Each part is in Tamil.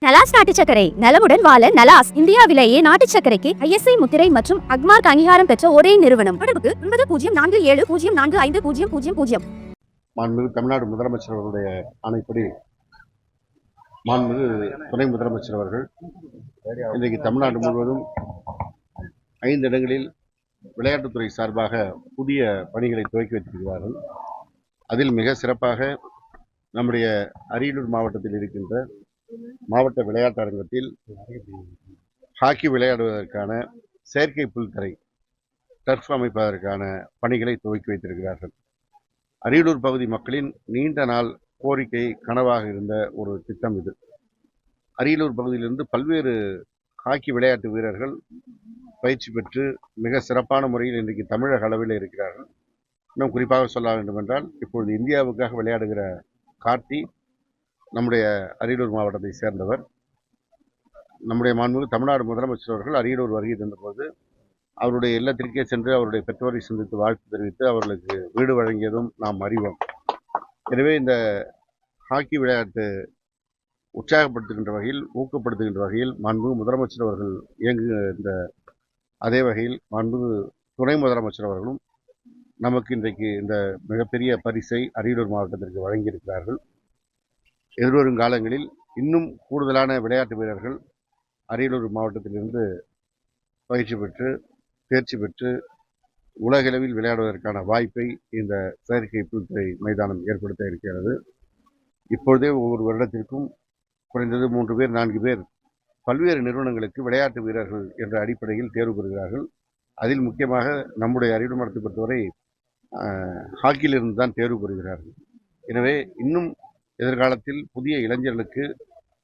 நலாஸ் நாட்டு சர்க்கரை நலமுடன் வாழ நலாஸ் இந்தியாவிலேயே நாட்டு சர்க்கரைக்கு ISI முத்திரை மற்றும் அக்மார்க் அங்கீகாரம் பெற்ற ஒரே நிறுவனம். தொடர்புக்கு 9047045000. மாண்புமிகு தமிழ்நாடு முதலமைச்சர் அவருடைய ஆணைப்படி மாண்புமிகு துணை முதலமைச்சர் அவர்கள் இன்றைக்கு தமிழ்நாடு முழுவதும் 5 இடங்களில் விளையாட்டுத்துறை சார்பாக புதிய பணிகளை துவக்கி வைத்திருக்கிறார்கள். அதில் மிக சிறப்பாக நம்முடைய அரியலூர் மாவட்டத்தில் இருக்கின்ற மாவட்ட விளையாட்டு அரங்கத்தில் ஹாக்கி விளையாடுவதற்கான செயற்கை புல்தரை டர்ஃப் அமைப்பதற்கான பணிகளை துவக்கி வைத்திருக்கிறார்கள். அரியலூர் பகுதி மக்களின் நீண்ட நாள் கோரிக்கை கனவாக இருந்த ஒரு திட்டம் இது. அரியலூர் பகுதியிலிருந்து பல்வேறு ஹாக்கி விளையாட்டு வீரர்கள் பயிற்சி பெற்று மிக சிறப்பான முறையில் இன்றைக்கு தமிழக அளவில் இருக்கிறார்கள். இன்னும் குறிப்பாக சொல்ல வேண்டும் என்றால், இப்பொழுது இந்தியாவுக்காக விளையாடுகிற கார்த்தி நம்முடைய அரியலூர் மாவட்டத்தை சேர்ந்தவர். நம்முடைய மாண்புமிகு தமிழ்நாடு முதலமைச்சர் அவர்கள் அரியலூர் வருகை தந்தபோது அவருடைய இல்லத்திற்கே சென்று அவருடைய பெற்றோரை சந்தித்து வாழ்த்து தெரிவித்து அவர்களுக்கு வீடு வழங்கியதும் நாம் அறிவோம். எனவே இந்த ஹாக்கி விளையாட்டு உற்சாகப்படுத்துகின்ற வகையில், ஊக்கப்படுத்துகின்ற வகையில் மாண்புமிகு முதலமைச்சர் அவர்கள் இயங்குகின்ற அதே வகையில் மாண்புமிகு துணை முதலமைச்சர் அவர்களும் நமக்கு இன்றைக்கு இந்த மிகப்பெரிய பரிசை அரியலூர் மாவட்டத்திற்கு வழங்கியிருக்கிறார்கள். எதிர்வரும் காலங்களில் இன்னும் கூடுதலான விளையாட்டு வீரர்கள் அரியலூர் மாவட்டத்திலிருந்து பயிற்சி பெற்று தேர்ச்சி பெற்று உலகளவில் விளையாடுவதற்கான வாய்ப்பை இந்த செயற்கை புல்துறை மைதானம் ஏற்படுத்த இருக்கிறது. இப்பொழுதே ஒவ்வொரு வருடத்திற்கும் குறைந்தது 3 பேர் 4 பேர் பல்வேறு நிறுவனங்களுக்கு விளையாட்டு வீரர்கள் என்ற அடிப்படையில் தேர்வு பெறுகிறார்கள். அதில் முக்கியமாக நம்முடைய அரியலூர் மாவட்டத்தை பொறுத்தவரை ஹாக்கியிலிருந்து தான் தேர்வு பெறுகிறார்கள். எனவே இன்னும் எதிர்காலத்தில் புதிய இளைஞர்களுக்கு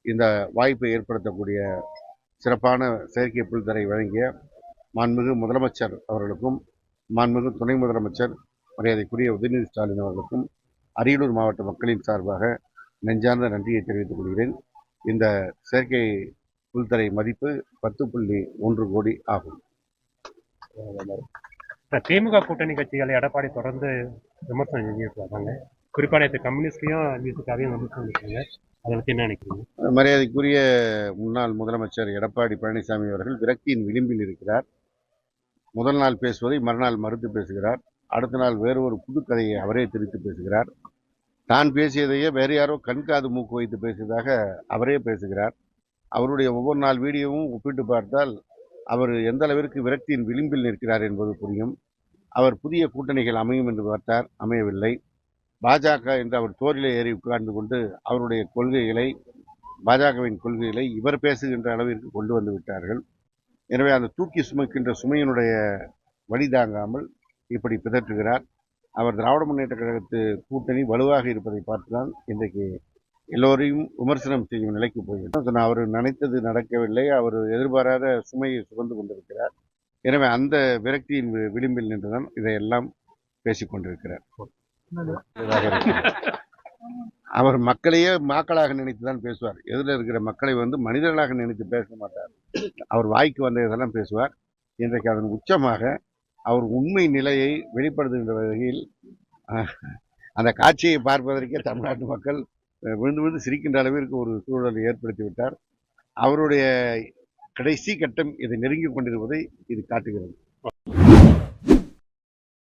இந்த வாய்ப்பை ஏற்படுத்தக்கூடிய சிறப்பான செயற்கை புல்தரை வழங்கிய மாண்புமிகு முதலமைச்சர் அவர்களுக்கும் மாண்புமிகு துணை முதலமைச்சர் மரியாதைக்குரிய உதயநிதி ஸ்டாலின் அவர்களுக்கும் அரியலூர் மாவட்ட மக்களின் சார்பாக நெஞ்சார்ந்த நன்றியை தெரிவித்துக் கொள்கிறேன். இந்த செயற்கை புல்தரை மதிப்பு 10.1 கோடி ஆகும். திமுக கூட்டணி கட்சிகளை எடப்பாடி தொடர்ந்து விமர்சனம் செஞ்சுருக்காங்க. குறிப்பாக நேற்று கம்யூனிஸ்டையும் விசிகாவையும் விமர்சனம் பண்ணிருக்காங்க. அதை பற்றி என்ன நினைக்கிறீங்க? மரியாதைக்குரிய முன்னாள் முதலமைச்சர் எடப்பாடி பழனிசாமி அவர்கள் விரக்தியின் விளிம்பில் இருக்கிறார். முதல் நாள் பேசுவதை மறுநாள் மறுத்து பேசுகிறார். அடுத்த நாள் வேறு ஒரு புது கதையை அவரே திரித்து பேசுகிறார். தான் பேசியதையே வேறு யாரோ கண்காது மூக்கு வைத்து பேசியதாக அவரே பேசுகிறார். அவருடைய ஒவ்வொரு நாள் வீடியோவும் ஒப்பிட்டு பார்த்தால் அவர் எந்த அளவிற்கு விரக்தியின் விளிம்பில் நிற்கிறார் என்பது புரியும். அவர் புதிய கூட்டணிகள் அமையும் என்று பார்த்தார், அமையவில்லை. பாஜக என்று அவர் தோரிலே ஏறி உட்கார்ந்து கொண்டு அவருடைய கொள்கைகளை, பாஜகவின் கொள்கைகளை இவர் பேசுகின்ற அளவிற்கு கொண்டு வந்து விட்டார்கள். எனவே அந்த தூக்கி சுமக்கின்ற சுமையினுடைய வழி தாங்காமல் இப்படி பிதற்றுகிறார். அவர் திராவிட முன்னேற்ற கழகத்து கூட்டணி வலுவாக இருப்பதை பார்த்துதான் இன்றைக்கு எல்லோரையும் விமர்சனம் செய்யும் நிலைக்கு போய்விட்டார். அவர் நினைத்தது நடக்கவில்லை. அவர் எதிர்பாராத சுமையை சுமந்து கொண்டிருக்கிறார். எனவே அந்த விரக்தியின் விளிம்பில் நின்றுதான் இதையெல்லாம் பேசிக்கொண்டிருக்கிறார். அவர் மக்களையே மாக்களாக நினைத்துதான் பேசுவார். எதில் இருக்கிற மக்களை மனிதர்களாக நினைத்து பேச மாட்டார். அவர் வாய்க்கு வந்த இதெல்லாம் பேசுவார். இன்றைக்கு அதன் உச்சமாக அவர் உண்மை நிலையை வெளிப்படுத்துகின்ற வகையில் அந்த காட்சியை பார்ப்பதற்கே தமிழ்நாட்டு மக்கள் விழுந்து விழுந்து சிரிக்கின்ற அளவிற்கு ஒரு சூழலை ஏற்படுத்திவிட்டார். அவருடைய கடைசி கட்டம் இதை நெருங்கி கொண்டிருப்பதை இது காட்டுகிறது.